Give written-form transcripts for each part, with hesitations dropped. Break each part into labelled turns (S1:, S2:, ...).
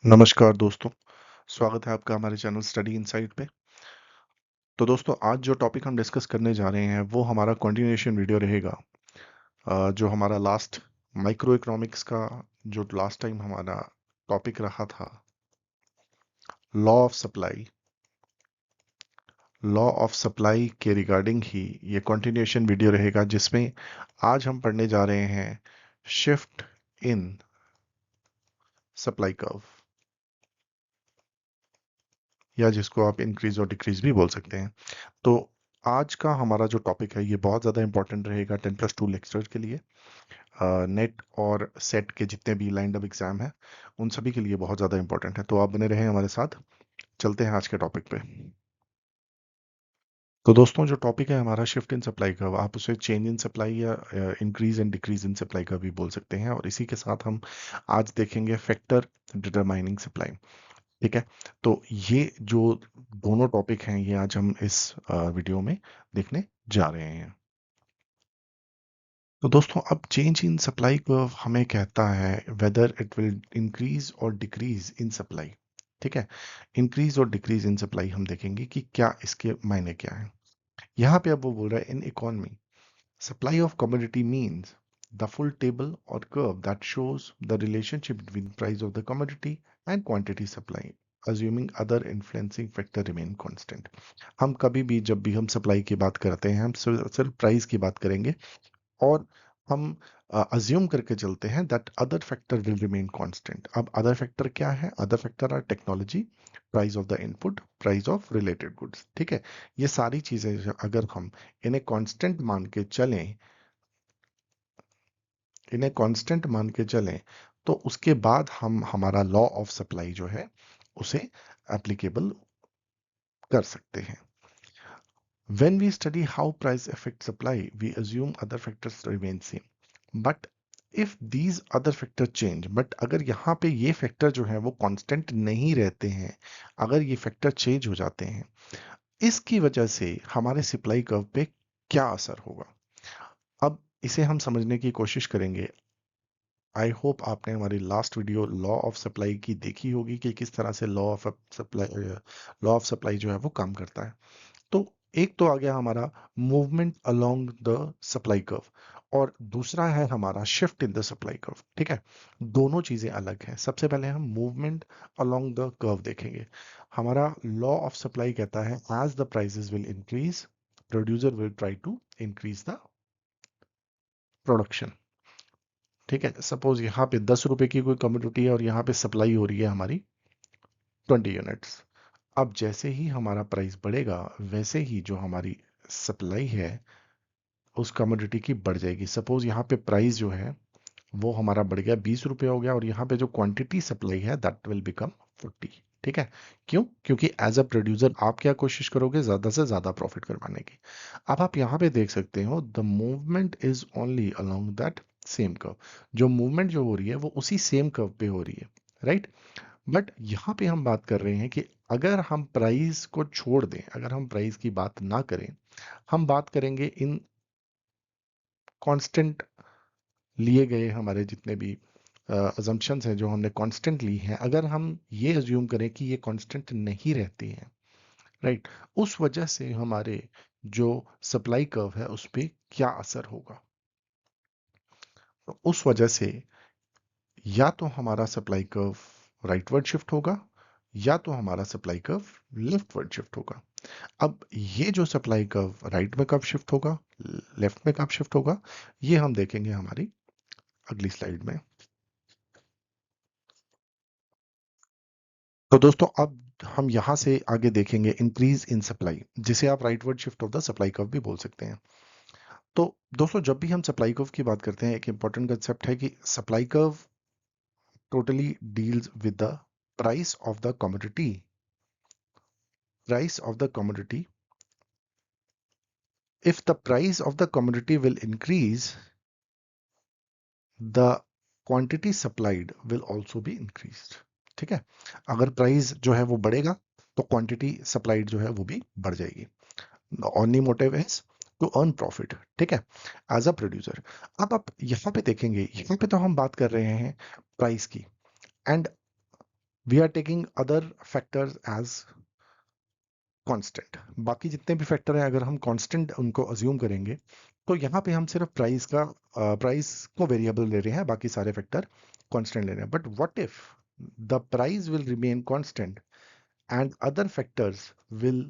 S1: नमस्कार दोस्तों, स्वागत है आपका हमारे चैनल स्टडी इनसाइट पे। तो दोस्तों आज जो टॉपिक हम डिस्कस करने जा रहे हैं वो हमारा कंटिन्यूएशन वीडियो रहेगा। जो हमारा लास्ट माइक्रो इकोनॉमिक्स का जो लास्ट टाइम हमारा टॉपिक रहा था, law of supply. Law of supply के रिगार्डिंग ही ये कंटिन्यूएशन वीडियो रहेगा, जिसमें आज हम पढ़ने जा रहे हैं शिफ्ट इन सप्लाई कर्व, या जिसको आप इंक्रीज और डिक्रीज भी बोल सकते हैं। तो आज का हमारा जो टॉपिक है ये बहुत ज़्यादा इंपॉर्टेंट रहेगा 10+2 लेक्चर के लिए। नेट और सेट के जितने भी लाइंड अप एग्जाम है उन सभी के लिए बहुत ज़्यादा इंपॉर्टेंट है। तो आप बने रहें हमारे साथ, चलते हैं आज के टॉपिक पे। तो दोस्तों जो टॉपिक है हमारा शिफ्ट इन सप्लाई का, आप उसे चेंज इन सप्लाई या increase and decrease in supply का भी बोल सकते हैं। और इसी के साथ हम आज देखेंगे फैक्टर डिटरमाइनिंग सप्लाई। ठीक है, तो ये जो दोनों टॉपिक हैं ये आज हम इस वीडियो में देखने जा रहे हैं। तो दोस्तों अब चेंज इन सप्लाई कर्व हमें कहता है वेदर इट विल इंक्रीज और डिक्रीज इन सप्लाई। ठीक है, इंक्रीज और डिक्रीज इन सप्लाई हम देखेंगे कि क्या इसके मायने क्या है। यहाँ पे अब वो बोल रहा है in economy supply of commodity means the full table और curve that shows the relationship between price of the commodity and quantity supply assuming other influencing factor remain constant। हम कभी भी जब भी हम सप्लाई की बात करते हैं हम सिर्फ प्राइस की बात करेंगे, और हम अज्यूम करके चलते हैं that other factor will remain constant. अब अदर फैक्टर क्या है? Other factor are technology, price of the input, price of related goods. ठीक है, ये सारी चीजें अगर हम इन्हें कांस्टेंट मान के चलें, इन्हें कांस्टेंट मान के चलें, तो उसके बाद हम हमारा लॉ ऑफ सप्लाई जो है उसे एप्लीकेबल कर सकते हैं। When we study how price affects supply, we assume other factors remain same. But if these other factors change, but अगर यहाँ पे ये फैक्टर जो है वो कांस्टेंट नहीं रहते हैं, अगर ये फैक्टर चेंज हो जाते हैं, इसकी वजह से हमारे सप्लाई कर्व पे क्या असर होगा? अब इसे हम समझने की कोशिश करेंगे। आई होप आपने हमारी last video law of supply की देखी होगी कि किस तरह से लॉ ऑफ सप्लाई जो है वो काम करता है। तो एक तो आ गया हमारा movement along the supply curve, और दूसरा है हमारा shift in the supply curve. ठीक है, दोनों चीजें अलग हैं। सबसे पहले हम मूवमेंट अलोंग द कर्व देखेंगे। हमारा लॉ ऑफ सप्लाई कहता है as the prices will increase, producer will try to increase the production. ठीक है, सपोज यहाँ पे 10 रुपए की कोई कमोडिटी है और यहाँ पे सप्लाई हो रही है हमारी 20 यूनिट्स। अब जैसे ही हमारा प्राइस बढ़ेगा वैसे ही जो हमारी सप्लाई है उस कमोडिटी की बढ़ जाएगी। सपोज यहाँ पे प्राइस जो है वो हमारा बढ़ गया 20 रुपये हो गया, और यहाँ पे जो क्वांटिटी सप्लाई है दैट विल बिकम 40। ठीक है, क्यों? क्योंकि एज अ प्रोड्यूसर आप क्या कोशिश करोगे? ज्यादा से ज्यादा प्रॉफिट करवाने की। अब आप यहाँ पे देख सकते हो the movement is only along that same curve. जो मूवमेंट जो हो रही है वो उसी सेम कर्व पे हो रही है, राइट। बट यहाँ पे हम बात कर रहे हैं कि अगर हम प्राइस को छोड़ दें, अगर हम प्राइस की बात ना करें, हम बात करेंगे इन कांस्टेंट लिए गए हमारे जितने भी अजम्पशंस हैं जो हमने कांस्टेंट ली हैं, अगर हम ये अज्यूम करें कि ये कांस्टेंट नहीं रहती हैं, राइट, उस वजह से हमारे जो सप्लाई कर्व है उस पे क्या असर होगा? तो उस वजह से या तो हमारा सप्लाई कर्व राइटवर्ड शिफ्ट होगा, या तो हमारा सप्लाई कर्व लेफ्टवर्ड शिफ्ट होगा। अब ये जो सप्लाई कर्व राइट में कब शिफ्ट होगा, लेफ्ट में कब शिफ्ट होगा, ये हम देखेंगे हमारी अगली स्लाइड में। तो दोस्तों अब हम यहां से आगे देखेंगे इंक्रीज इन सप्लाई, जिसे आप rightward shift of the supply curve भी बोल सकते हैं। तो दोस्तों जब भी हम सप्लाई कर्व की बात करते हैं, एक इंपॉर्टेंट कंसेप्ट है कि supply curve totally deals with the price of the commodity, price of the commodity. If the price of the commodity will increase, the quantity supplied will also be increased। ठीक है, अगर price जो है वो बढ़ेगा तो क्वांटिटी सप्लाइड जो है वो भी बढ़ जाएगी। Only motive is to earn profit. ठीक है, एज अ प्रोड्यूसर। अब आप यहाँ पे देखेंगे, यहाँ पे तो हम बात कर रहे हैं प्राइस की, and we are taking other factors as constant. बाकी जितने भी फैक्टर हैं अगर हम कांस्टेंट उनको अज्यूम करेंगे तो यहाँ पे हम सिर्फ प्राइस को वेरिएबल ले रहे हैं, बाकी सारे फैक्टर कांस्टेंट ले रहे हैं। But what if the price will remain constant and other factors will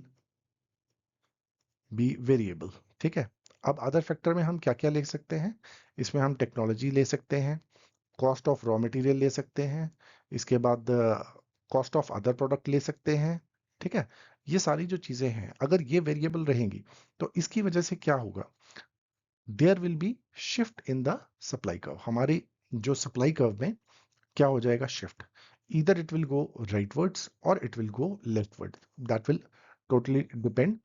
S1: be variable? ठीक है, अब अदर फैक्टर में हम क्या क्या ले सकते हैं? इसमें हम टेक्नोलॉजी ले सकते हैं, कॉस्ट ऑफ रॉ मटेरियल ले सकते हैं, इसके बाद कॉस्ट ऑफ अदर प्रोडक्ट ले सकते हैं। ठीक है, ये सारी जो चीजें हैं अगर ये वेरिएबल रहेंगी तो इसकी वजह से क्या होगा? There will be shift in the supply curve. हमारी जो सप्लाई कर्व में क्या हो जाएगा? Shift. either it will go rightwards or it will go leftwards. that will totally depend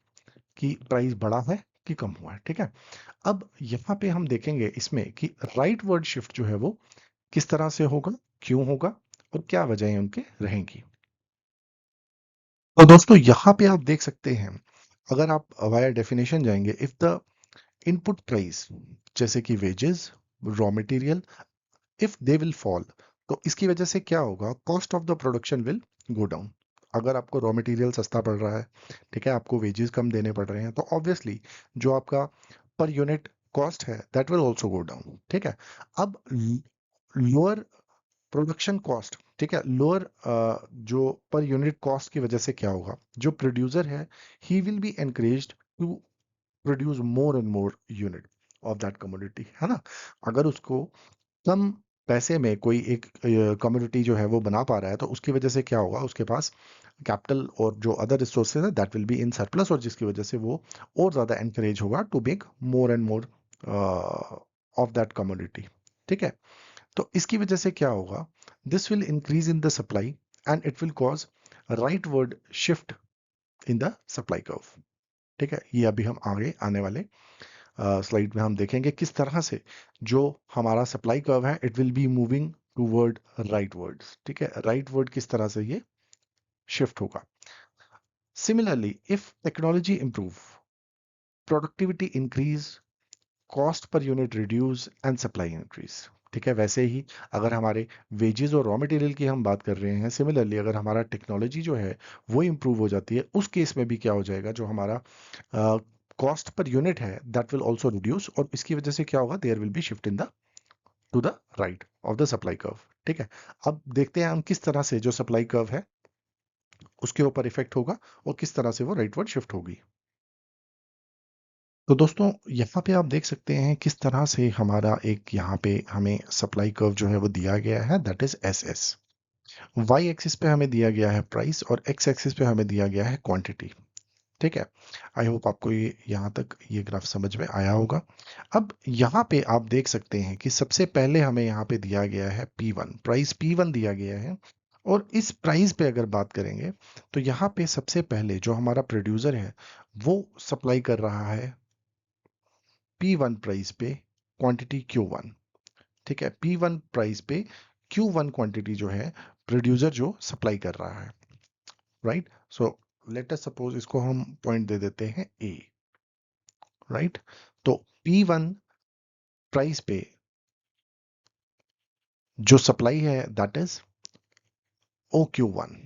S1: कि प्राइस बढ़ा है कि कम हुआ है। ठीक है, अब यहां पे हम देखेंगे इसमें कि राइट वर्ड शिफ्ट जो है वो किस तरह से होगा, क्यों होगा और क्या वजह उनके रहेंगी। तो दोस्तों यहां पे आप देख सकते हैं, अगर आप वाया डेफिनेशन जाएंगे, इफ द इनपुट प्राइस जैसे कि wages, raw material, if they will fall, तो इसकी वजह से क्या होगा? Cost of the production will go down. अगर आपको रॉ मटेरियल सस्ता पड़ रहा है, ठीक है, आपको वेजेस कम देने पड़ रहे हैं, तो ऑब्वियसली जो आपका पर यूनिट कॉस्ट है that will also go down. ठीक है, अब लोअर प्रोडक्शन कॉस्ट, ठीक है, लोअर जो पर यूनिट कॉस्ट की वजह से क्या होगा? जो प्रोड्यूसर है he will be encouraged to produce more and more unit of that commodity, है ना? अगर उसको कम पैसे में कोई एक कम्युनिटी जो है वो बना पा रहा है तो उसकी वजह से क्या होगा? उसके पास कैपिटल और जो अदर रिसोर्सेज है that will be in surplus, और जिसकी वजह से वो और ज्यादा एनकरेज होगा to make more and more of that community. ठीक है, तो इसकी वजह से क्या होगा? This will increase in the supply and it will cause rightward shift in the supply curve. ठीक है, ये अभी हम आगे आने वाले स्लाइड में हम देखेंगे किस तरह से जो हमारा सप्लाई कर्व है it will be moving toward right words. ठीक है, राइट वर्ड किस तरह से ये शिफ्ट होगा। Similarly if technology improve, productivity increase, cost per unit reduce and supply increase. ठीक है, वैसे ही अगर हमारे वेजेस और रॉ मटेरियल की हम बात कर रहे हैं, सिमिलरली अगर हमारा टेक्नोलॉजी जो है वो इंप्रूव हो जाती है, उस केस में भी क्या हो जाएगा? जो हमारा कॉस्ट पर यूनिट है दैट विल आल्सो रिड्यूस, और इसकी वजह से क्या होगा? There will be shift in the to the right of the supply curve. ठीक है, अब देखते हैं हम किस तरह से जो सप्लाई कर्व है उसके ऊपर इफेक्ट होगा और किस तरह से वो राइटवर्ड शिफ्ट होगी। तो दोस्तों यहाँ पे आप देख सकते हैं किस तरह से हमारा एक यहाँ पे हमें सप्लाई कर्व जो है वो दिया गया है, that is S S. Y axis पे हमें दिया गया है प्राइस और एक्स एक्सिस पे हमें दिया गया है क्वांटिटी। ठीक है, आई होप आपको ये यहाँ तक ये ग्राफ समझ में आया होगा। अब यहाँ पे आप देख सकते हैं कि सबसे पहले हमें यहाँ पे दिया गया है P1, प्राइस P1 दिया गया है। और इस प्राइस पे अगर बात करेंगे तो यहाँ पे सबसे पहले जो हमारा प्रोड्यूसर है वो सप्लाई कर रहा है P1 प्राइस पे क्वांटिटी Q1। ठीक है, P1 प्राइस पे Q1 क्वांटिटी जो है प्रोड्यूसर जो सप्लाई कर रहा है, right? So let us suppose इसको हम पॉइंट दे देते हैं A, राइट? तो P1 प्राइस पे जो सप्लाई है दैट इज OQ1।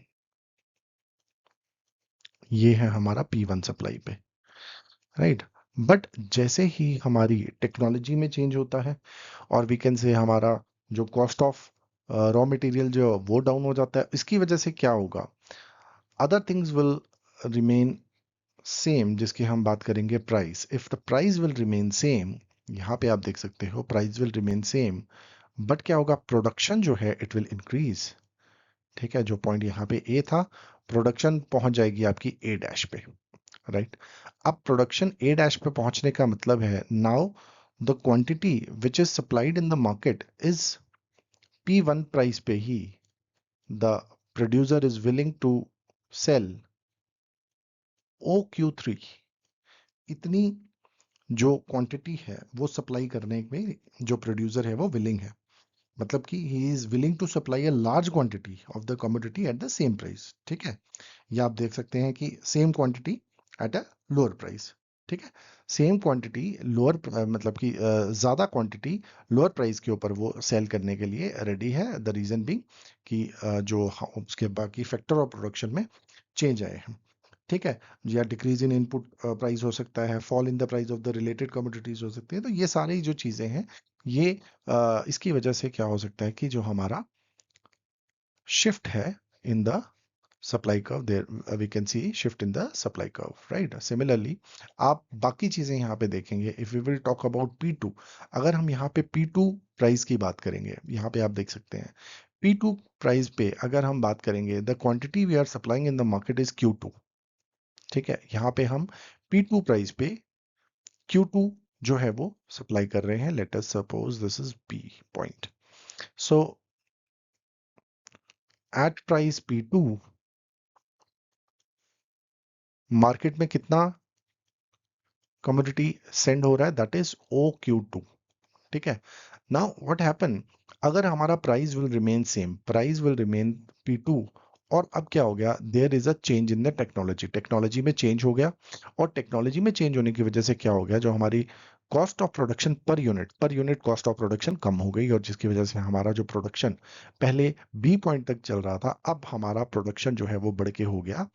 S1: ये है हमारा P1 सप्लाई पे, राइट? बट जैसे ही हमारी टेक्नोलॉजी में चेंज होता है और वी कैन से हमारा जो कॉस्ट ऑफ रॉ मटेरियल जो वो डाउन हो जाता है, इसकी वजह से क्या होगा? Other things will remain same, जिसकी हम बात करेंगे price. If the price will remain same, यहाँ पे आप देख सकते हो price will remain same, but क्या होगा? प्रोडक्शन जो है इट विल इंक्रीज। ठीक है, जो पॉइंट यहाँ पे ए था, प्रोडक्शन पहुंच जाएगी आपकी ए डैश पे, राइट? अब प्रोडक्शन ए डैश पे पहुंचने का मतलब है now the quantity which is supplied in the market is P1 price पे ही the producer is willing to sell OQ3। इतनी जो क्वांटिटी है वो सप्लाई करने में जो प्रोड्यूसर है वो विलिंग है, मतलब कि he is willing to supply a large quantity of the commodity at the same price. ठीक है, ये आप देख सकते हैं कि same quantity at a lower price. ठीक है, सेम क्वांटिटी लोअर मतलब कि ज्यादा क्वांटिटी लोअर प्राइस के ऊपर वो सेल करने के लिए रेडी है। द रीजन बी कि उसके बाकी फैक्टर ऑफ प्रोडक्शन में चेंज आए हैं। ठीक है, या डिक्रीज इन इनपुट प्राइस हो सकता है, fall in the price of the related commodities हो सकती है। तो ये सारी जो चीजें हैं ये इसकी वजह से क्या हो सकता है कि जो हमारा शिफ्ट है in the supply curve there, we can see shift in the supply curve, right? Similarly आप बाकी चीजें यहाँ पे देखेंगे, if we will talk about P2, अगर हम यहाँ पे P2 प्राइस की बात करेंगे, यहाँ पे आप देख सकते हैं P2 प्राइस पे अगर हम बात करेंगे, the quantity we are supplying in the market is Q2। ठीक है, यहाँ पे हम P2 प्राइस पे Q2 जो है वो सप्लाई कर रहे हैं। Let us suppose this is P point. So at price P2 market में कितना कमोडिटी सेंड हो रहा है, दैट इज OQ2। ठीक है, नाउ व्हाट हैपन, अगर हमारा price will remain same, price will remain P2, और अब क्या हो गया, there is a change in the technology, technology में चेंज हो गया, और टेक्नोलॉजी में चेंज होने की वजह से क्या हो गया, जो हमारी cost of production per unit cost of production कम हो गई, और जिसकी वजह से हमारा जो प्रोडक्शन पहले बी पॉइंट तक चल रहा था, अब हमारा प्रोडक्शन जो है वो बढ़ के हो गया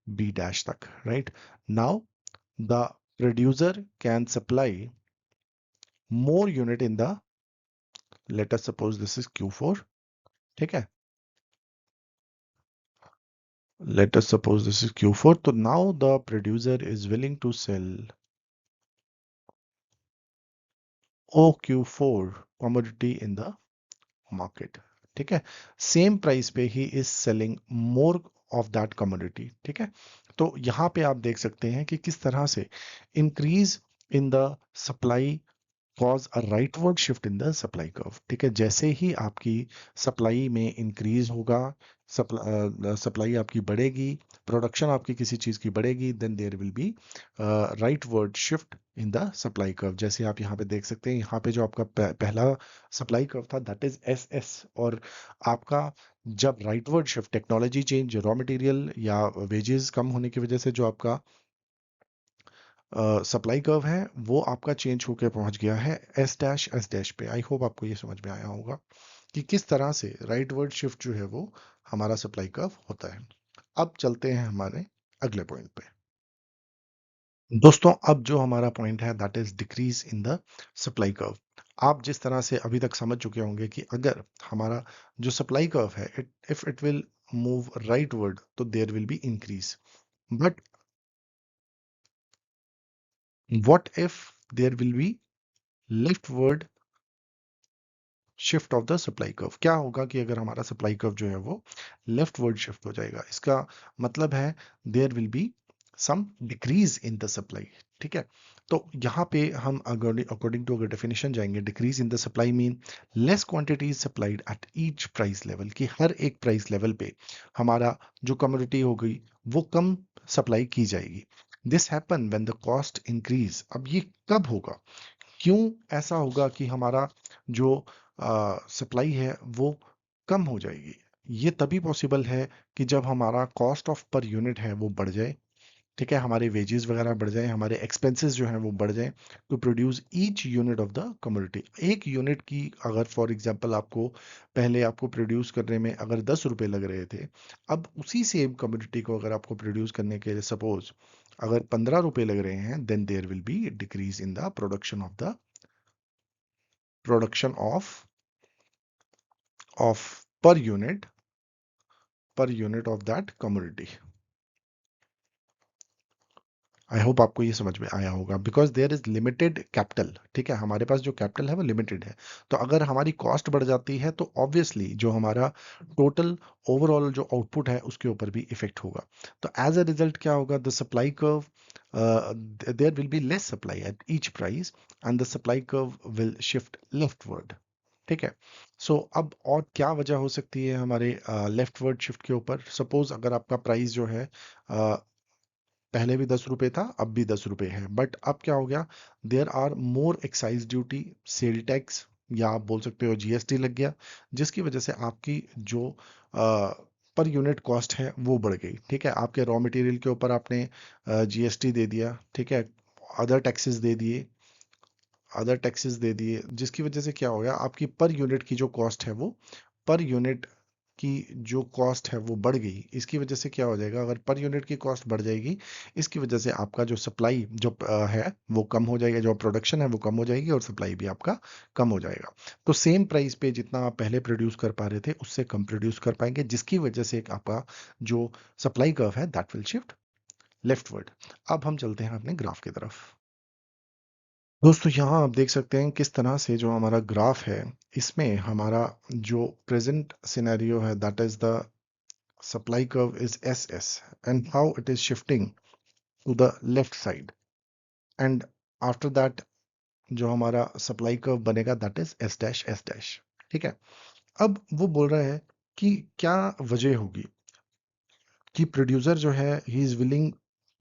S1: बी डैश तक, right? Now the producer can supply more unit in the, let us suppose this is Q4। ठीक है, let us suppose this is Q4, तो now the producer is willing to sell OQ4 commodity in the market। ठीक है, same price पे he is selling more of that commodity. ठीक है, तो यहां पे आप देख सकते हैं कि किस तरह से increase in the supply cause a rightward shift in the supply curve. ठीक है, जैसे ही आपकी सप्लाई में इंक्रीज होगा, सप्लाई आपकी बढ़ेगी, प्रोडक्शन आपकी किसी चीज की बढ़ेगी, then there will be rightward shift in the supply curve. जैसे आप यहाँ पे देख सकते हैं, यहाँ पे जो आपका पहला सप्लाई कर्व था दैट इज SS, और आपका जब rightward shift, technology change, raw material या वेजेस कम होने की वजह से जो आपका सप्लाई कर्व है वो आपका चेंज होकर पहुंच गया है S डैश पे। आई होप आपको ये समझ में आया होगा कि किस तरह से राइट वर्ड शिफ्ट जो है वो हमारा सप्लाई कर्व होता है। अब चलते हैं हमारे अगले पॉइंट पे। दोस्तों, अब जो हमारा पॉइंट है that is decrease in the supply curve. आप जिस तरह से अभी तक समझ चुके होंगे कि अगर हमारा जो सप्लाई कर्व है, if it will move rightward तो there will be increase, but what if there will be leftward shift of the supply curve? क्या होगा कि अगर हमारा सप्लाई कर्व जो है वो लेफ्ट वर्ड शिफ्ट हो जाएगा, इसका मतलब है there will be some decrease in the supply. ठीक है, तो यहाँ पे हम अकॉर्डिंग टू अगर डेफिनेशन जाएंगे, decrease in the supply mean less quantity is supplied at each price level, कि हर एक प्राइस लेवल पे हमारा जो कमोडिटी हो गई वो कम सप्लाई की जाएगी। This happen when the cost increase. अब ये कब होगा, क्यों ऐसा होगा कि हमारा जो सप्लाई है वो कम हो जाएगी? ये तभी पॉसिबल है कि जब हमारा कॉस्ट ऑफ पर यूनिट है वो बढ़ जाए। ठीक है, हमारे वेजेस वगैरह बढ़ जाए, हमारे एक्सपेंसेस जो हैं वो बढ़ जाए, to produce each unit of the commodity. एक यूनिट की अगर फॉर एग्जांपल आपको पहले आपको प्रोड्यूस करने में अगर 10 रुपए लग रहे थे, अब उसी सेम कमोडिटी को अगर आपको प्रोड्यूस करने के लिए सपोज अगर 15 रुपए लग रहे हैं, then there will be decrease in the production of per unit of that commodity. I hope आपको ये समझ में आया होगा, because there is limited capital. ठीक है, हमारे पास जो कैपिटल है वो लिमिटेड है, तो अगर हमारी कॉस्ट बढ़ जाती है तो ऑब्वियसली जो हमारा टोटल ओवरऑल जो आउटपुट है उसके ऊपर भी इफेक्ट होगा। तो एज अ रिजल्ट क्या होगा, the supply curve, there will be less supply at each price and the supply curve will shift leftward. ठीक है, सो अब और क्या वजह हो सकती है हमारे लेफ्टवर्ड शिफ्ट के ऊपर? सपोज अगर आपका प्राइस जो है पहले भी 10 रुपए था, अब भी 10 रुपए है, बट अब क्या हो गया, there are more excise duty, sale tax, या आप बोल सकते हो GST लग गया, जिसकी वजह से आपकी जो पर यूनिट कॉस्ट है वो बढ़ गई। ठीक है, आपके रॉ मटेरियल के ऊपर आपने GST दे दिया। ठीक है, अदर टैक्सेस दे दिए, जिसकी वजह से क्या हो गया, आपकी पर यूनिट की जो कॉस्ट है वो, पर यूनिट की जो कॉस्ट है वो बढ़ गई। इसकी वजह से क्या हो जाएगा, अगर पर यूनिट की कॉस्ट बढ़ जाएगी, इसकी वजह से आपका जो सप्लाई जो है वो कम हो जाएगा, जो प्रोडक्शन है वो कम हो जाएगी और सप्लाई भी आपका कम हो जाएगा। तो सेम प्राइस पे जितना आप पहले प्रोड्यूस कर पा रहे थे उससे कम प्रोड्यूस कर पाएंगे, जिसकी वजह से आपका जो सप्लाई कर्व है दैट विल शिफ्ट लेफ्टवर्ड। अब हम चलते हैं अपने ग्राफ की तरफ। दोस्तों यहाँ आप देख सकते हैं किस तरह से जो हमारा ग्राफ है, इसमें हमारा जो प्रेजेंट सिनेरियो है that is the supply curve is SS and how it is shifting to the left side, and after that जो हमारा सप्लाई कर्व बनेगा that is S dash S dash. ठीक है, अब वो बोल रहा है कि क्या वजह होगी कि प्रोड्यूसर जो है he is willing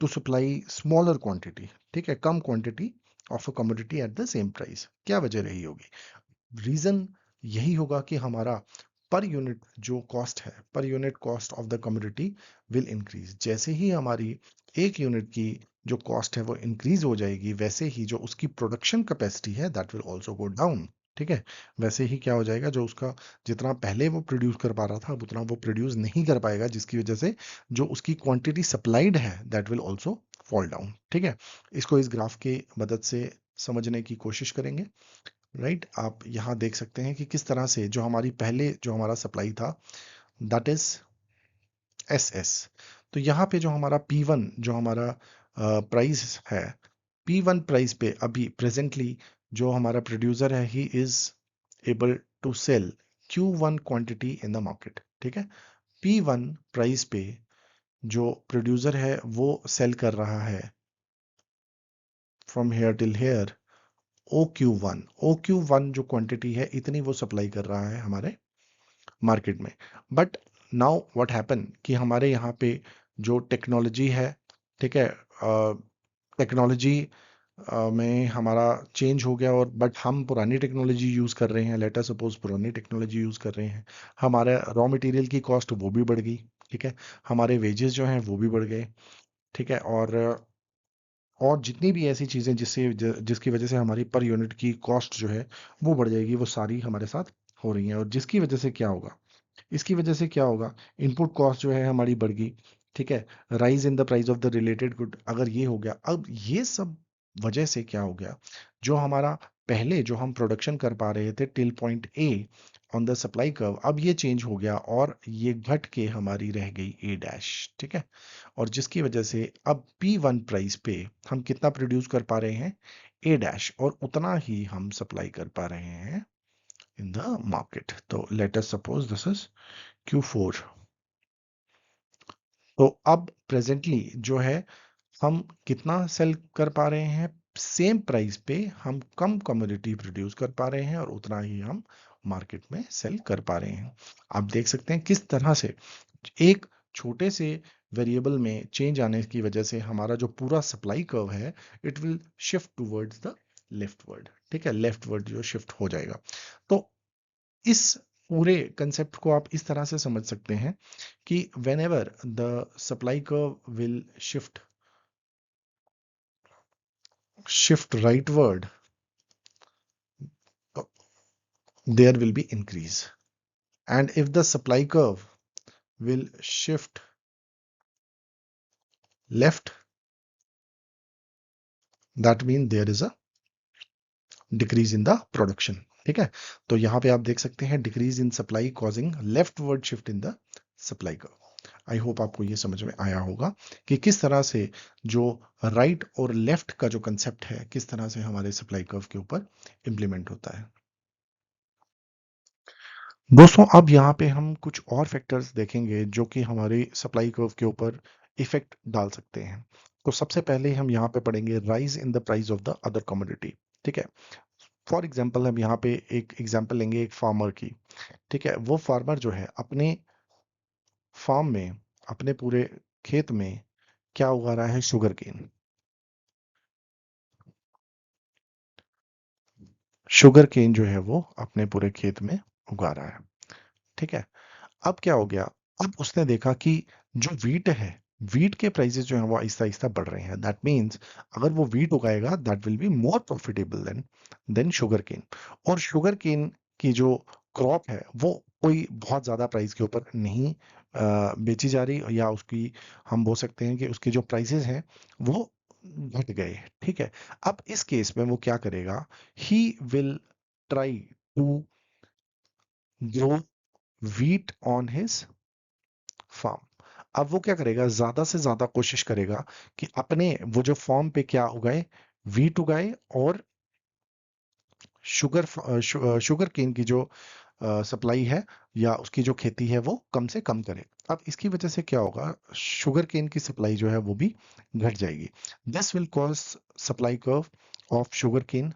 S1: to supply smaller quantity, ठीक है, कम quantity of a commodity at the same price. क्या वजह रही होगी? रीजन यही होगा कि हमारा पर यूनिट जो कॉस्ट है, पर unit cost of the commodity will increase. जैसे ही हमारी एक यूनिट की जो कॉस्ट है वो इंक्रीज हो जाएगी, वैसे ही जो उसकी प्रोडक्शन कैपेसिटी है that will also go down. ठीक है, वैसे ही क्या हो जाएगा, जो उसका जितना पहले वो प्रोड्यूस कर पा रहा था अब उतना वो प्रोड्यूस नहीं कर पाएगा, जिसकी वजह से जो उसकी क्वांटिटी सप्लाइड है that will also fall down. ठीक है, इसको इस ग्राफ की मदद से समझने की कोशिश करेंगे। राइट, आप यहाँ देख सकते हैं कि किस तरह से जो हमारी पहले जो हमारा सप्लाई था दैट इज एस एस। तो यहाँ पे जो हमारा P1 जो हमारा प्राइस है, P1 प्राइस पे अभी प्रेजेंटली जो हमारा प्रोड्यूसर है he is able to sell Q1 quantity in the market. ठीक है, P1 प्राइस पे जो प्रोड्यूसर है वो सेल कर रहा है from here till here O Q one जो क्वांटिटी है इतनी वो सप्लाई कर रहा है हमारे मार्केट में। बट नाउ व्हाट हैपन कि हमारे यहाँ पे जो टेक्नोलॉजी है, ठीक है, टेक्नोलॉजी में हमारा चेंज हो गया, और बट हम पुरानी टेक्नोलॉजी यूज़ कर रहे हैं, लेट अस सपोज पुरानी टेक्नोलॉजी यूज़ कर रहे हैं, हमारे रॉ मटेरियल की कॉस्ट वो भी बढ़ गई। ठीक है, हमारे वेजेस जो हैं वो भी बढ़ गए। ठीक है, और जितनी भी ऐसी चीज़ें जिसकी वजह से हमारी पर यूनिट की कॉस्ट जो है वो बढ़ जाएगी, वो सारी हमारे साथ हो रही हैं। और जिसकी वजह से क्या होगा, इसकी वजह से क्या होगा, इनपुट कॉस्ट जो है हमारी बढ़ गई। ठीक है, rise in the price of the related good, अगर ये हो गया, अब ये सब वजह से क्या हो गया, जो हमारा पहले जो हम प्रोडक्शन कर पा रहे थे till point A on the supply curve, अब ये चेंज हो गया और ये घट के हमारी रह गई ए डैश। ठीक है, और जिसकी वजह से अब P1 प्राइस पे हम कितना प्रोड्यूस कर पा रहे हैं, ए डैश, और उतना ही हम सप्लाई कर पा रहे हैं इन द मार्केट। तो late us suppose this is Q4। तो अब प्रेजेंटली जो है हम कितना सेल कर पा रहे हैं, सेम प्राइस पे हम कम कमोडिटी प्रोड्यूस कर पा रहे हैं और उतना ही हम मार्केट में सेल कर पा रहे हैं। आप देख सकते हैं किस तरह से एक छोटे से वेरिएबल में चेंज आने की वजह से हमारा जो पूरा सप्लाई कर्व है it will shift towards the leftward. ठीक है, लेफ्टवर्ड जो शिफ्ट हो जाएगा। तो इस पूरे कंसेप्ट को आप इस तरह से समझ सकते हैं कि whenever the supply curve will shift rightward, there will be increase, and if the supply curve will shift left, that means there is a decrease in the production। ठीक है, तो यहाँ पे आप देख सकते हैं decrease in supply causing leftward shift in the supply curve. I hope आपको ये समझ में आया होगा कि किस तरह से जो राइट और लेफ्ट का जो कंसेप्ट है किस तरह से हमारे सप्लाई कर्व के ऊपर इंप्लीमेंट होता है। दोस्तों अब यहाँ पे हम कुछ और फैक्टर्स देखेंगे जो कि हमारे सप्लाई कर्व के ऊपर इफेक्ट डाल सकते हैं। तो सबसे पहले हम यहाँ पे पढ़ेंगे rise in the price of the other commodity. ठीक है, फॉर एग्जाम्पल हम यहाँ पे एक एग्जाम्पल लेंगे एक फार्मर की। ठीक है, वो फार्मर जो है अपने फार्म में, अपने पूरे खेत में क्या उगा रहा है, शुगर केन। शुगर केन जो है वो अपने पूरे खेत में उगा रहा है। ठीक है, अब क्या हो गया, अब उसने देखा कि जो वीट है वीट के प्राइसेस जो है वो आहिस्ता आहिस्ता बढ़ रहे हैं। दैट मीन्स अगर वो वीट उगाएगा that will be more profitable than sugar cane. और शुगर केन की जो क्रॉप है वो कोई बहुत ज्यादा प्राइस के ऊपर नहीं बेची जा रही, या उसकी हम बोल सकते हैं कि उसके जो प्राइसेस हैं वो घट गए। ठीक है। अब इस केस में वो क्या करेगा, he will try to grow wheat on his farm। अब वो क्या करेगा, ज्यादा से ज्यादा कोशिश करेगा कि अपने वो जो फार्म पे क्या उगाए, वीट उगाए, और शुगर केन की जो सप्लाई है या उसकी जो खेती है वो कम से कम करे। अब इसकी वजह से क्या होगा, शुगर केन की सप्लाई जो है वो भी घट जाएगी। This will cause supply curve of sugar cane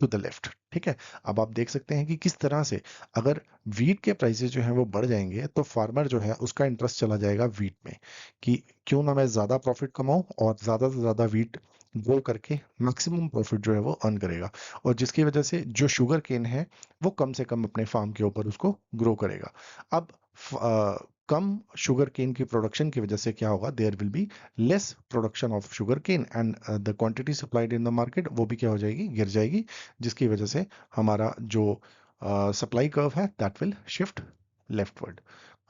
S1: to the left. ठीक है। अब आप देख सकते हैं कि किस तरह से अगर वीट के प्राइसेस जो हैं वो बढ़ जाएंगे तो फार्मर जो है उसका इंटरेस्ट चला जाएगा वीट में, कि क्यों ना मैं ज्यादा प्रॉफिट कमाऊं और ज्यादा से ज्यादा वीट ग्रो करके मैक्सिमम प्रॉफिट जो है वो अर्न करेगा। और जिसकी वजह से जो शुगर केन है वो कम से कम अपने फार्म के ऊपर उसको ग्रो करेगा। अब कम शुगर केन की प्रोडक्शन की वजह से क्या होगा, there will be less production of sugar cane and the quantity supplied in the market वो भी क्या हो जाएगी, गिर जाएगी। जिसकी वजह से हमारा जो सप्लाई कर्व है दैट विल शिफ्ट लेफ्टवर्ड।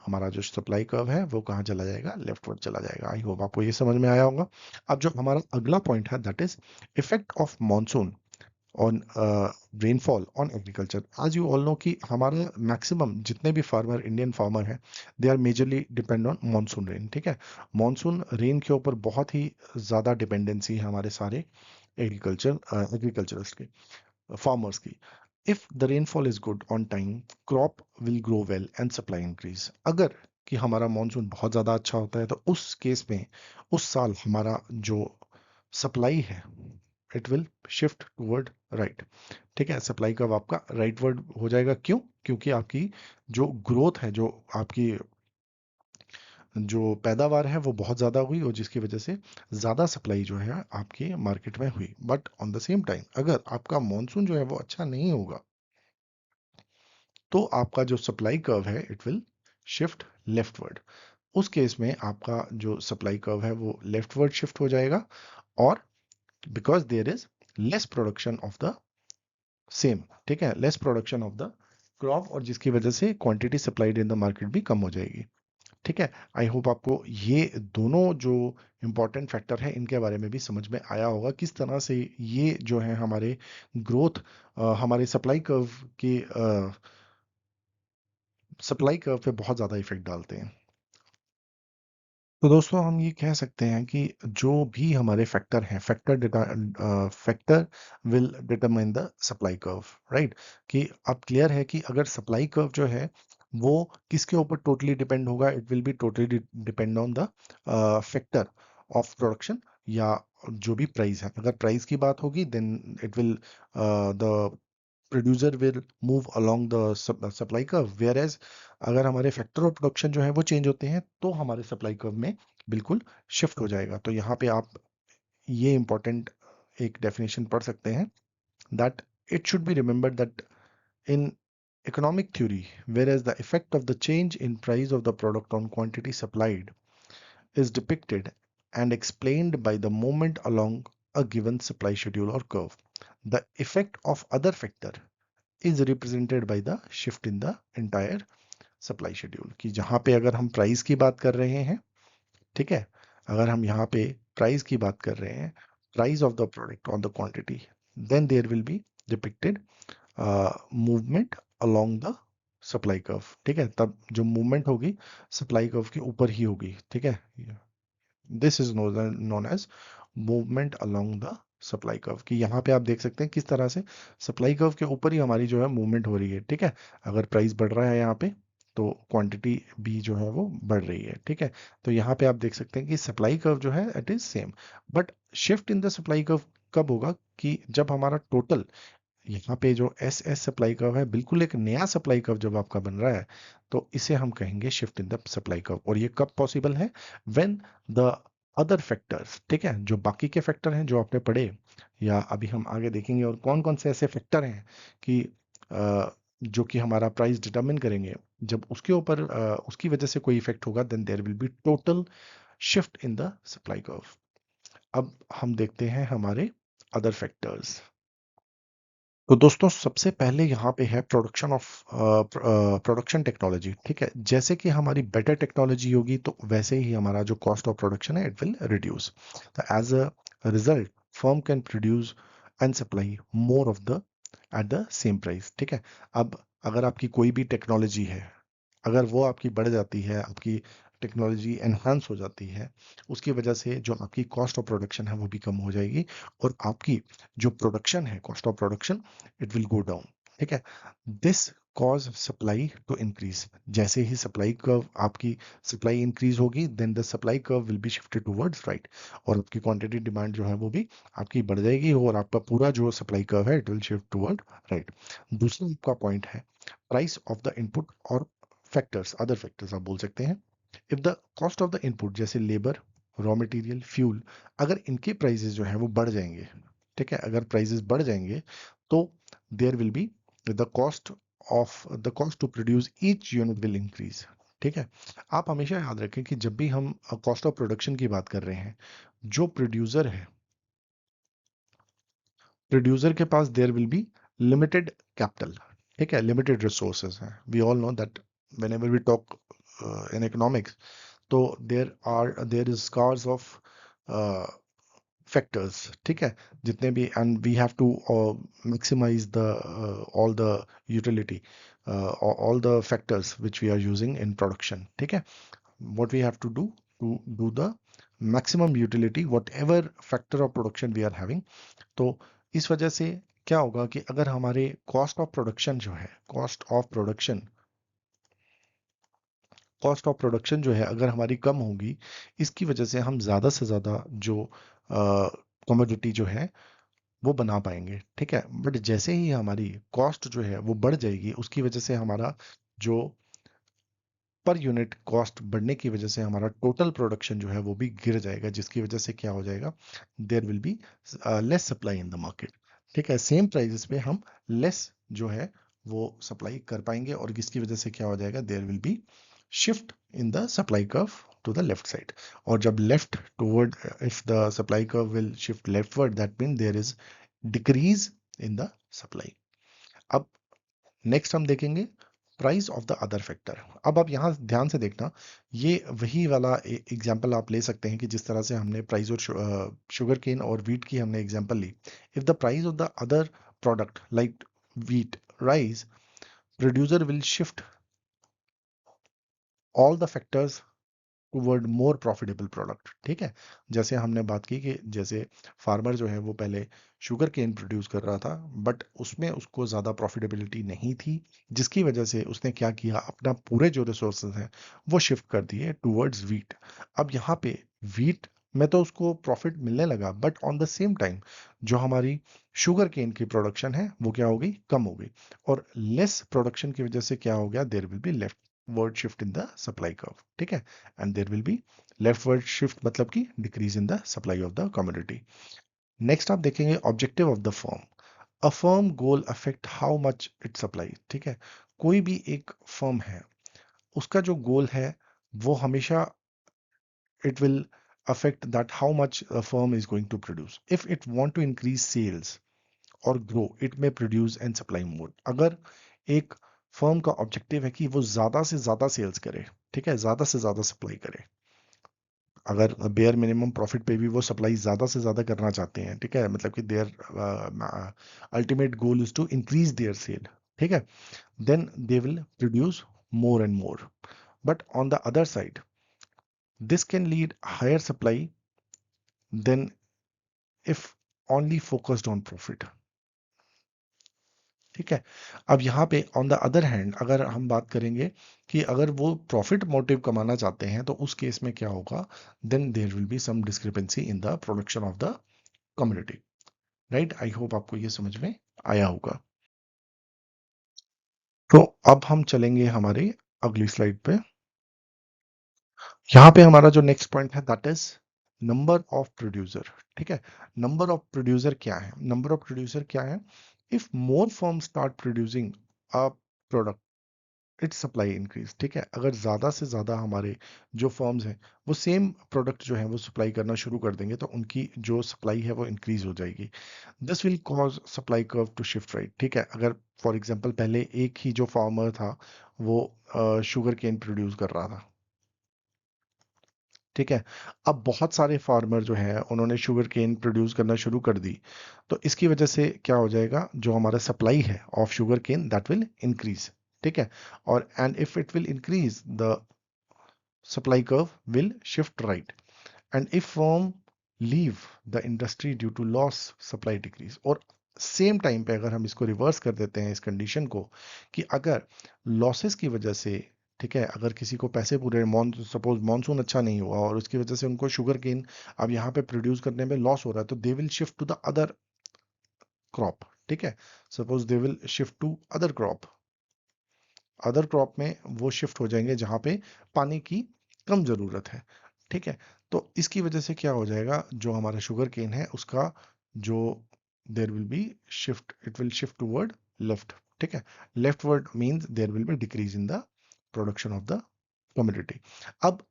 S1: हमारा जो सप्लाई कर्व है वो कहाँ चला जाएगा, लेफ्टवर्ड चला जाएगा। आई होप आपको ये समझ में आया होगा। अब जो हमारा अगला पॉइंट है that is effect of monsoon on rainfall on agriculture. आज यू ऑल नो कि हमारे मैक्सिमम जितने भी फार्मर, इंडियन फार्मर हैं, they are majorly depend on monsoon rain. ठीक है। मॉनसून रेन के ऊपर बहुत ही ज़्यादा डिपेंडेंसी है हमारे सारे एग्रीकल्चरल्स के, फार्मर्स की। If the rainfall is good on time, crop will grow well and supply increase. अगर कि हमारा मॉनसून बहुत ज़्यादा अच्छा होता है तो उस केस में उस साल हमारा जो सप्लाई है it will shift toward right. ठीक है। सप्लाई का आपका राइट वर्ड हो जाएगा। क्यों? क्योंकि आपकी जो ग्रोथ है, जो आपकी जो पैदावार है वो बहुत ज़्यादा हुई, और जिसकी वजह से ज़्यादा सप्लाई जो है आपके मार्केट में हुई। But on the same time अगर आपका मॉनसून जो है वो अच्छा नहीं होगा तो आपका जो सप्लाई कर्व है इट विल शिफ्ट लेफ्टवर्ड। उस केस में आपका जो सप्लाई कर्व है वो लेफ्टवर्ड शिफ्ट हो जाएगा, और because there is less production of the same. ठीक है। Less production of the crop, और जिसकी वजह से quantity supplied in the market भी कम हो जाएगी। ठीक है। आई होप आपको ये दोनों जो इंपॉर्टेंट फैक्टर हैं इनके बारे में भी समझ में आया होगा, किस तरह से ये जो है हमारे ग्रोथ, हमारे सप्लाई कर्व पे बहुत ज़्यादा इफेक्ट डालते हैं। तो दोस्तों हम ये कह सकते हैं कि जो भी हमारे फैक्टर हैं, factor will determine the supply curve. Right. कि अब क्लियर है कि अगर सप्लाई कर्व जो है वो किसके ऊपर टोटली डिपेंड होगा, it will be totally depend on the factor of production, या जो भी प्राइस है। अगर प्राइस की बात होगी then it will the producer will move along the supply curve, whereas अगर हमारे फैक्टर ऑफ प्रोडक्शन जो है वो चेंज होते हैं तो हमारे सप्लाई कर्व में बिल्कुल शिफ्ट हो जाएगा। तो यहाँ पे आप ये इंपॉर्टेंट एक डेफिनेशन पढ़ सकते हैं, that it should be remembered that in economic theory, whereas the effect of the change in price of the product on quantity supplied is depicted and explained by the movement along a given supply schedule or curve, the effect of other factor is represented by the shift in the entire supply schedule. कि जहां पे अगर हम price की बात कर रहे हैं, ठीक है, अगर हम यहाँ पे प्राइस की बात कर रहे हैं, price of the product on the quantity, then there will be depicted movement along the supply curve. ठीक है। तब जो मूवमेंट होगी सप्लाई कर्व के ऊपर ही होगी। ठीक है। This is known as movement along the supply curve. कि यहाँ पे आप देख सकते हैं किस तरह से सप्लाई कर्व के ऊपर ही हमारी जो है मूवमेंट हो रही है। ठीक है। अगर प्राइस बढ़ रहा है यहाँ पे तो क्वांटिटी भी जो है वो बढ़ रही है। ठीक है। तो यहाँ पे आप देख सकते हैं कि सप्लाई कर्व जो है it is same, but shift in the supply curve कब होगा, कि जब हमारा टोटल यहाँ पे जो एस एस सप्लाई कर्व है, बिल्कुल एक नया सप्लाई कर्व जब आपका बन रहा है तो इसे हम कहेंगे shift in the supply curve. और ये कब पॉसिबल है, व्हेन द अदर फैक्टर्स, ठीक है, जो बाकी के फैक्टर हैं जो आपने पढ़े, या अभी हम आगे देखेंगे और कौन कौन से ऐसे फैक्टर हैं कि जो कि हमारा प्राइस डिटरमिन करेंगे, जब उसके ऊपर उसकी वजह से कोई इफेक्ट होगा then there will be total shift in the supply curve. अब हम देखते हैं हमारे अदर फैक्टर्स। तो दोस्तों सबसे पहले यहाँ पे है प्रोडक्शन ऑफ प्रोडक्शन टेक्नोलॉजी। ठीक है, जैसे कि हमारी बेटर टेक्नोलॉजी होगी तो वैसे ही हमारा जो कॉस्ट ऑफ प्रोडक्शन है इट विल रिड्यूस। तो as a result firm can produce and supply more of the at the same price. ठीक है, अब अगर आपकी कोई भी टेक्नोलॉजी है, अगर वो आपकी बढ़ जाती है, आपकी टेक्नोलॉजी एनहांस हो जाती है, उसकी वजह से जो आपकी कॉस्ट ऑफ प्रोडक्शन है वो भी कम हो जाएगी और आपकी जो प्रोडक्शन है, cost of production, it will go down. ठीक है, this cause supply to increase. जैसे ही सप्लाई कर्व आपकी सप्लाई इंक्रीज होगी then the supply curve will be shifted towards right, और आपकी क्वांटिटी डिमांड जो है वो भी आपकी बढ़ जाएगी और आपका पूरा जो सप्लाई कर्व है it will shift toward right. दूसरा आपका पॉइंट है प्राइस ऑफ द इनपुट और फैक्टर्स, अदर फैक्टर्स आप बोल सकते हैं। If the cost of the input जैसे लेबर, रॉ मटेरियल, फ्यूल, अगर इनके प्राइसेस जो है वो बढ़ जाएंगे, ठीक है, अगर प्राइसेस बढ़ जाएंगे तो there will be the cost to produce each unit will increase. ठीक है, आप हमेशा याद रखें कि जब भी हम कॉस्ट ऑफ प्रोडक्शन की बात कर रहे हैं, जो प्रोड्यूसर है, प्रोड्यूसर के पास there will be limited capital. ठीक है, लिमिटेड रिसोर्सेज हैं। We all know that whenever we talk in economics, तो there is scarce of factors. ठीक है, जितने भी, and we have to maximise the all the utility, all the factors which we are using in production. ठीक है, what we have to do the maximum utility whatever factor of production we are having। तो इस वजह से क्या होगा कि अगर हमारे कॉस्ट ऑफ प्रोडक्शन जो है, कॉस्ट ऑफ प्रोडक्शन जो है अगर हमारी कम होगी, इसकी वजह से हम ज़्यादा से ज़्यादा जो कमोडिटी जो है वो बना पाएंगे। ठीक है, बट जैसे ही हमारी कॉस्ट जो है वो बढ़ जाएगी, उसकी वजह से हमारा जो पर यूनिट कॉस्ट बढ़ने की वजह से हमारा टोटल प्रोडक्शन जो है वो भी गिर जाएगा, जिसकी वजह से क्या हो जाएगा, there will be less supply in the market. ठीक है, सेम प्राइसेस पे हम लेस जो है वो सप्लाई कर पाएंगे और इसकी वजह से क्या हो जाएगा, there will be shift in the supply curve to the left side. और जब left toward, if the supply curve will shift leftward, that mean there is decrease in the supply. अब नेक्स्ट हम देखेंगे price of the other factor. अब आप यहाँ ध्यान से देखना, ये वही वाला एग्जांपल आप ले सकते हैं कि जिस तरह से हमने प्राइस और शुगर केन और वीट की हमने एग्जांपल ली। If the price of the other product like wheat rice, producer will shift all the factors toward more profitable product. ठीक है, जैसे हमने बात की कि जैसे फार्मर जो है वो पहले शुगर केन प्रोड्यूस कर रहा था, बट उसमें उसको ज़्यादा प्रॉफिटेबिलिटी नहीं थी, जिसकी वजह से उसने क्या किया, अपना पूरे जो रिसोर्सेज हैं वो शिफ्ट कर दिए टूवर्ड्स वीट। अब यहाँ पे वीट में तो उसको प्रॉफिट मिलने लगा, but on the same time जो हमारी शुगर केन की प्रोडक्शन है वो क्या हो गई, कम हो गई, और लेस प्रोडक्शन की वजह से क्या हो गया, there will be leftward shift in the supply curve. ठीक है, and there will be leftward shift मतलब कि decrease in the supply of the commodity। Next आप देखेंगे objective of the firm. A firm goal affect how much it supply. ठीक है, कोई भी एक फर्म है, उसका जो गोल है वो हमेशा it will affect that how much a firm is going to produce. If it want to increase sales or grow, it may produce and supply more। अगर एक फर्म का ऑब्जेक्टिव है कि वो ज्यादा से ज्यादा सेल्स करे, ठीक है, ज्यादा से ज्यादा सप्लाई करे, अगर बेयर मिनिमम प्रॉफिट पे भी वो सप्लाई ज्यादा से ज्यादा करना चाहते हैं, ठीक है, मतलब कि their ultimate goal is to increase their sale. ठीक है, then they will produce more and more, but on the other side this can lead higher supply than if only focused on profit। ठीक है, अब यहाँ पे on the other hand अगर हम बात करेंगे कि अगर वो प्रॉफिट मोटिव कमाना चाहते हैं तो उस केस में क्या होगा, then there will be some discrepancy in the production of the community. Right, I hope आपको ये समझ में आया होगा। तो अब हम चलेंगे हमारी अगली स्लाइड पे। यहाँ पे हमारा जो नेक्स्ट पॉइंट है that is number of producer. ठीक है, नंबर ऑफ प्रोड्यूसर क्या है, नंबर ऑफ प्रोड्यूसर क्या है, if more firm start producing a product, it's supply increase. ठीक है, अगर ज्यादा से ज्यादा हमारे जो फर्म्स हैं वो सेम प्रोडक्ट जो है वो सप्लाई करना शुरू कर देंगे तो उनकी जो सप्लाई है वो इंक्रीज हो जाएगी। This will cause supply curve to shift right. ठीक है, अगर फॉर एग्जांपल पहले एक ही जो फार्मर था वो शुगर केन प्रोड्यूस कर रहा था, ठीक है, अब बहुत सारे फार्मर जो हैं उन्होंने शुगर केन प्रोड्यूस करना शुरू कर दी, तो इसकी वजह से क्या हो जाएगा, जो हमारा सप्लाई है of sugar cane that will increase. ठीक है, और and if it will increase the supply curve will shift right, and if firm leave the industry due to loss supply decrease। और सेम टाइम पे अगर हम इसको reverse कर देते हैं इस कंडीशन को कि अगर लॉसेस की वजह से, ठीक है, अगर किसी को पैसे पूरे सपोज मॉनसून अच्छा नहीं हुआ और उसकी वजह से उनको शुगर केन अब यहाँ पे प्रोड्यूस करने में लॉस हो रहा है, तो they will shift to the other crop. ठीक है, suppose they will shift to other crop, other crop में वो शिफ्ट हो जाएंगे जहां पे पानी की कम जरूरत है। ठीक है, तो इसकी वजह से क्या हो जाएगा, जो हमारा शुगर केन है उसका जो there will be shift, it will shift toward left. ठीक है, leftward means there will be decrease in the production of the commodity. अब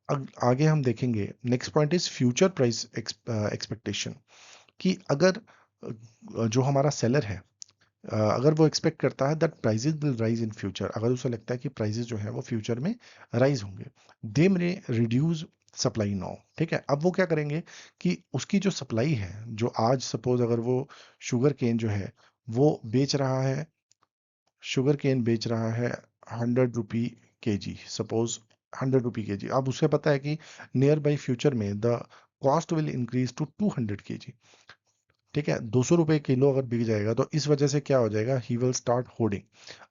S1: आगे हम देखेंगे, next point is future price expectation, कि अगर जो हमारा सेलर है अगर वो एक्सपेक्ट करता है that prices will rise in future, अगर उसे लगता है कि प्राइजेस जो है वो फ्यूचर में राइज होंगे, दे मे रिड्यूस सप्लाई नाउ। ठीक है, अब वो क्या करेंगे कि उसकी जो सप्लाई है, जो आज सपोज अगर वो शुगर केन जो है वो बेच रहा है, शुगर केन बेच रहा है 100 रुपी के जी, सपोज 100 रुपी के जी, अब उसे पता है कि नियर बाई फ्यूचर में the cost will increase to 200 K जी। ठीक है, 200 रुपए किलो अगर बिक जाएगा तो इस वजह से क्या हो जाएगा, ही विल स्टार्ट होर्डिंग।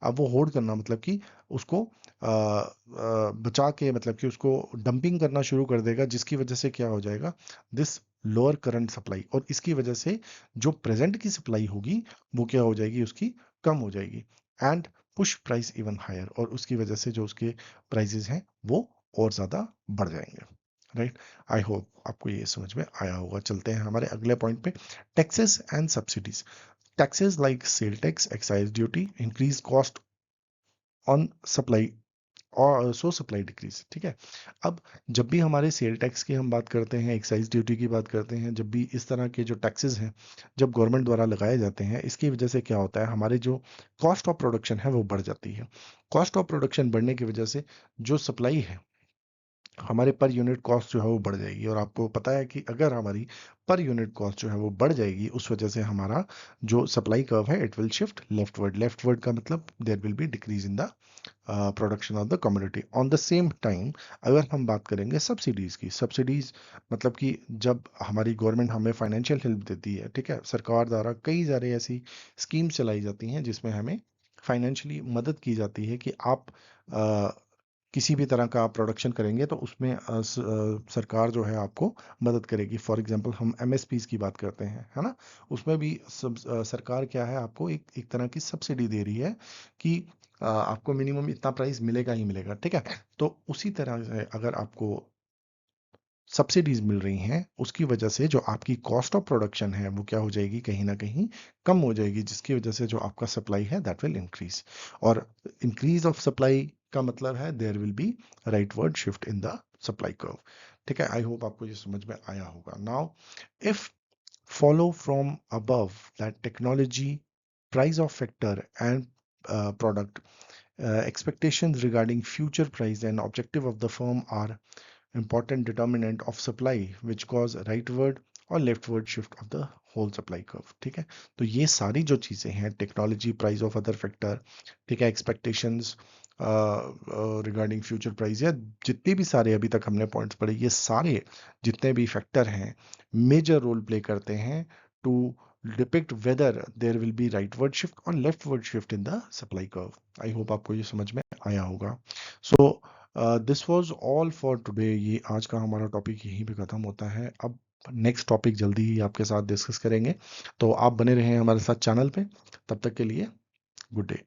S1: अब वो होर्ड करना मतलब कि उसको बचा के, मतलब कि उसको डंपिंग करना शुरू कर देगा, जिसकी वजह से क्या हो जाएगा, दिस लोअर करंट सप्लाई, और इसकी वजह से जो प्रेजेंट की सप्लाई होगी वो क्या हो जाएगी, उसकी कम हो जाएगी, and push price even higher, और उसकी वजह से जो उसके प्राइसेस हैं वो और ज्यादा बढ़ जाएंगे। राइट, आई होप आपको ये समझ में आया होगा। चलते हैं हमारे अगले पॉइंट पे, taxes and subsidies. Taxes like sale tax, excise duty increase cost on supply और सो सप्लाई डिक्रीज। ठीक है, अब जब भी हमारे सेल टैक्स की हम बात करते हैं, एक्साइज ड्यूटी की बात करते हैं, जब भी इस तरह के जो टैक्सेस हैं जब गवर्नमेंट द्वारा लगाए जाते हैं, इसकी वजह से क्या होता है, हमारे जो कॉस्ट ऑफ प्रोडक्शन है वो बढ़ जाती है। कॉस्ट ऑफ प्रोडक्शन बढ़ने की वजह से जो सप्लाई है, हमारे पर यूनिट कॉस्ट जो है वो बढ़ जाएगी, और आपको पता है कि अगर हमारी पर यूनिट कॉस्ट जो है वो बढ़ जाएगी, उस वजह से हमारा जो सप्लाई कर्व है it will shift leftward. Leftward का मतलब there will be decrease in the production of the community. On the same time अगर हम बात करेंगे सब्सिडीज की, सब्सिडीज मतलब कि जब हमारी गवर्नमेंट हमें फाइनेंशियल हेल्प देती है, ठीक है, सरकार द्वारा कई सारे ऐसी स्कीम्स चलाई जाती हैं जिसमें हमें फाइनेंशियली मदद की जाती है कि आप किसी भी तरह का आप प्रोडक्शन करेंगे तो उसमें सरकार जो है आपको मदद करेगी। फॉर एग्जांपल हम एमएसपीज की बात करते हैं, है ना, उसमें भी सरकार क्या है, आपको एक एक तरह की सब्सिडी दे रही है कि आपको मिनिमम इतना प्राइस मिलेगा ही मिलेगा। ठीक है, तो उसी तरह से अगर आपको सब्सिडीज मिल रही हैं, उसकी वजह से जो आपकी कॉस्ट ऑफ प्रोडक्शन है वो क्या हो जाएगी, कहीं ना कहीं कम हो जाएगी, जिसकी वजह से जो आपका सप्लाई है दैट विल इंक्रीज, और इंक्रीज ऑफ सप्लाई का मतलब है there will be rightward shift in the supply curve. ठीक है, आई होप आपको ये समझ में आया होगा। Now if follow from above that technology, price of factor and product expectations regarding future price and objective of the firm are important determinant of supply which cause rightward और leftward shift of the whole supply curve. ठीक है, तो ये सारी जो चीजें हैं, technology, price of other factor, ठीक है, एक्सपेक्टेशंस रिगार्डिंग फ्यूचर प्राइस, या जितने भी सारे अभी तक हमने पॉइंट्स पढ़े, ये सारे जितने भी फैक्टर हैं मेजर रोल प्ले करते हैं to depict whether there will be rightward shift और leftward shift in the supply curve. I hope आपको ये समझ में आया होगा। So this was all for today. ये आज का हमारा टॉपिक यहीं पे खत्म होता है। अब नेक्स्ट टॉपिक जल्दी ही आपके साथ डिस्कस करेंगे, तो आप बने रहें हमारे साथ चैनल पे। तब तक के लिए गुड डे।